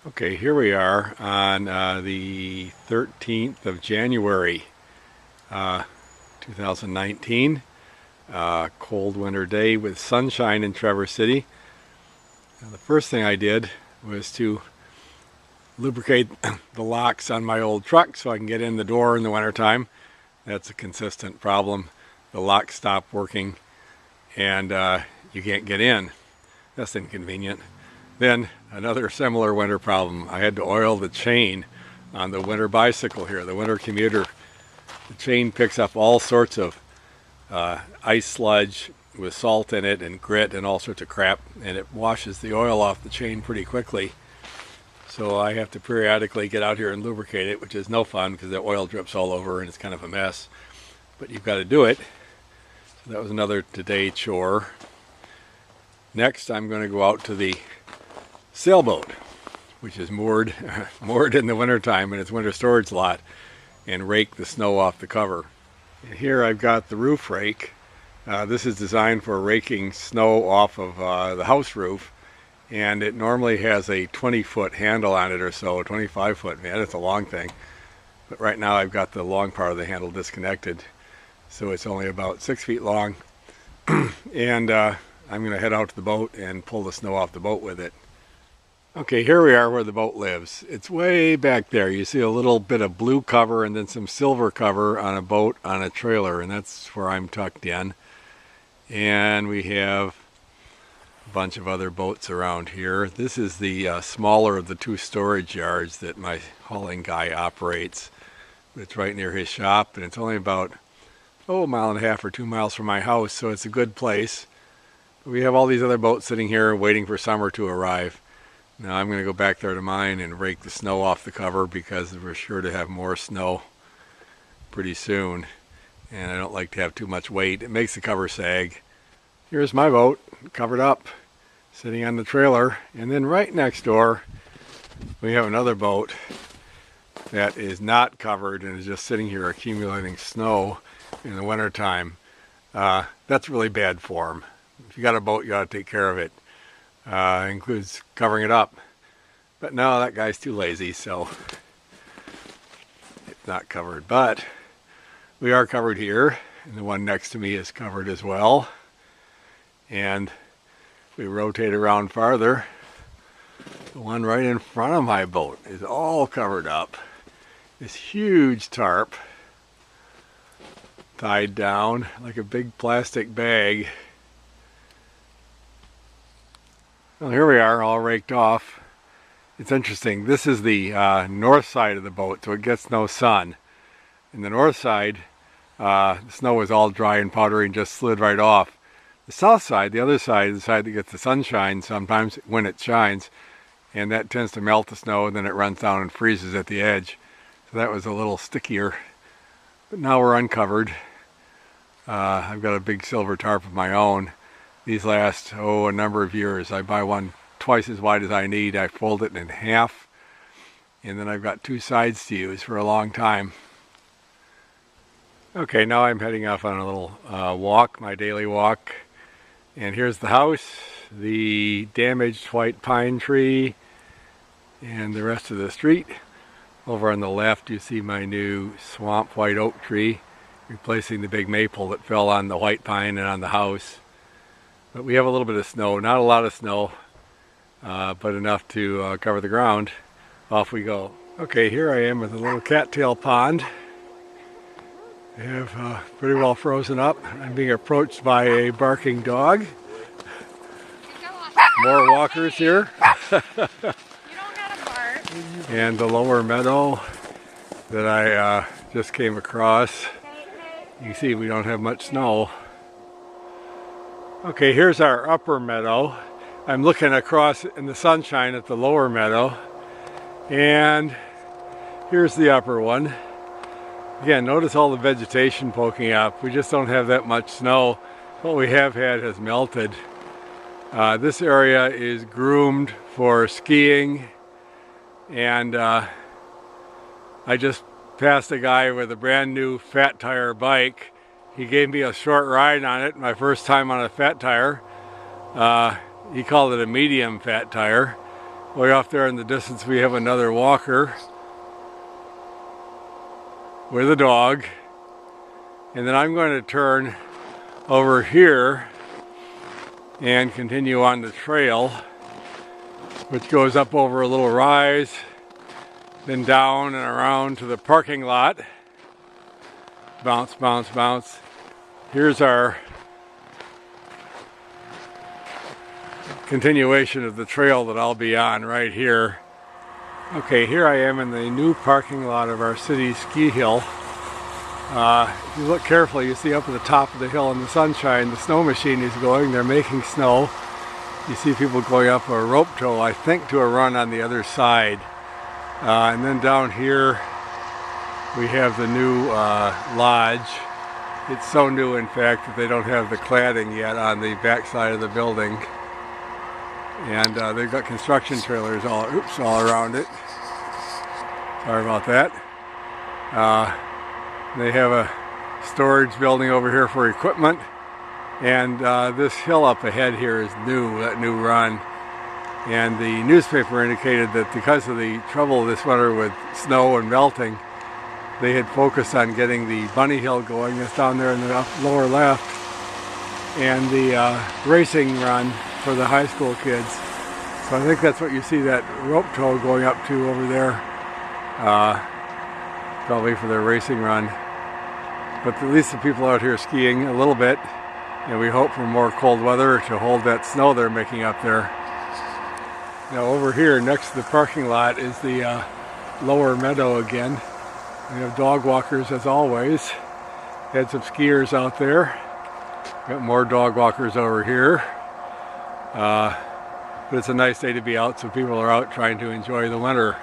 Okay, here we are on the 13th of January, uh, 2019. Cold winter day with sunshine in Traverse City. Now, the first thing I did was to lubricate the locks on my old truck so I can get in the door in the wintertime. That's a consistent problem. The locks stop working and you can't get in. That's inconvenient. Then another similar winter problem. I had to oil the chain on the winter bicycle here, the winter commuter. The chain picks up all sorts of ice sludge with salt in it and grit and all sorts of crap, and it washes the oil off the chain pretty quickly. So I have to periodically get out here and lubricate it, which is no fun because the oil drips all over and it's kind of a mess. But you've got to do it. So that was another today chore. Next, I'm going to go out to the sailboat, which is moored in the wintertime in its winter storage lot, and rake the snow off the cover. And here I've got the roof rake. This is designed for raking snow off of the house roof, and it normally has a 20-foot handle on it or so, 25-foot, man, it's a long thing. But right now I've got the long part of the handle disconnected, so it's only about 6 feet long. And I'm going to head out to the boat and pull the snow off the boat with it. Okay, here we are where the boat lives. It's way back there. You see a little bit of blue cover and then some silver cover on a boat on a trailer, and that's where I'm tucked in. And we have a bunch of other boats around here. This is the smaller of the two storage yards that my hauling guy operates. It's right near his shop, and it's only about a mile and a half or 2 miles from my house, so it's a good place. We have all these other boats sitting here waiting for summer to arrive. Now I'm going to go back there to mine and rake the snow off the cover because we're sure to have more snow pretty soon. And I don't like to have too much weight. It makes the cover sag. Here's my boat, covered up, sitting on the trailer. And then right next door, we have another boat that is not covered and is just sitting here accumulating snow in the wintertime. That's really bad form. If you got a boat, you got to take care of it. Includes covering it up, but no, that guy's too lazy, so it's not covered. But we are covered here, and the one next to me is covered as well. And if we rotate around farther, the one right in front of my boat is all covered up. This huge tarp tied down like a big plastic bag. Well, here we are, all raked off. It's interesting. This is the north side of the boat, so it gets no sun. In the north side, the snow is all dry and powdery and just slid right off. The south side, the other side, is the side that gets the sunshine sometimes when it shines, and that tends to melt the snow, and then it runs down and freezes at the edge. So that was a little stickier. But now we're uncovered. I've got a big silver tarp of my own. These last, a number of years. I buy one twice as wide as I need. I fold it in half, and then I've got two sides to use for a long time. Okay, now I'm heading off on a little walk, my daily walk. And here's the house, the damaged white pine tree, and the rest of the street. Over on the left, you see my new swamp white oak tree, replacing the big maple that fell on the white pine and on the house. But we have a little bit of snow, not a lot of snow, but enough to cover the ground. Off we go. Okay, here I am with a little cattail pond. I have pretty well frozen up. I'm being approached by a barking dog. More walkers here. You don't gotta bark. And the lower meadow that I just came across. You can see we don't have much snow. Okay, here's our upper meadow. I'm looking across in the sunshine at the lower meadow. And here's the upper one. Again, notice all the vegetation poking up. We just don't have that much snow. What we have had has melted. This area is groomed for skiing. And I just passed a guy with a brand new fat tire bike. He gave me a short ride on it, my first time on a fat tire. He called it a medium fat tire. Way off there in the distance we have another walker with a dog. And then I'm going to turn over here and continue on the trail, which goes up over a little rise, then down and around to the parking lot. Bounce, bounce, bounce. Here's our continuation of the trail that I'll be on right here. Okay, here I am in the new parking lot of our city ski hill. If you look carefully, you see up at the top of the hill in the sunshine, the snow machine is going. They're making snow. You see people going up a rope tow, I think, to a run on the other side. And then down here we have the new lodge. It's so new, in fact, that they don't have the cladding yet on the back side of the building. And they've got construction trailers all around it. Sorry about that. They have a storage building over here for equipment. And this hill up ahead here is new, that new run. And the newspaper indicated that because of the trouble this winter with snow and melting, they had focused on getting the bunny hill going. That's down there in the lower left. And the racing run for the high school kids. So I think that's what you see that rope tow going up to over there. Probably for their racing run. But at least the people out here skiing a little bit. And we hope for more cold weather to hold that snow they're making up there. Now over here next to the parking lot is the lower meadow again. We have dog walkers as always. Had some skiers out there. Got more dog walkers over here. But it's a nice day to be out, so people are out trying to enjoy the winter.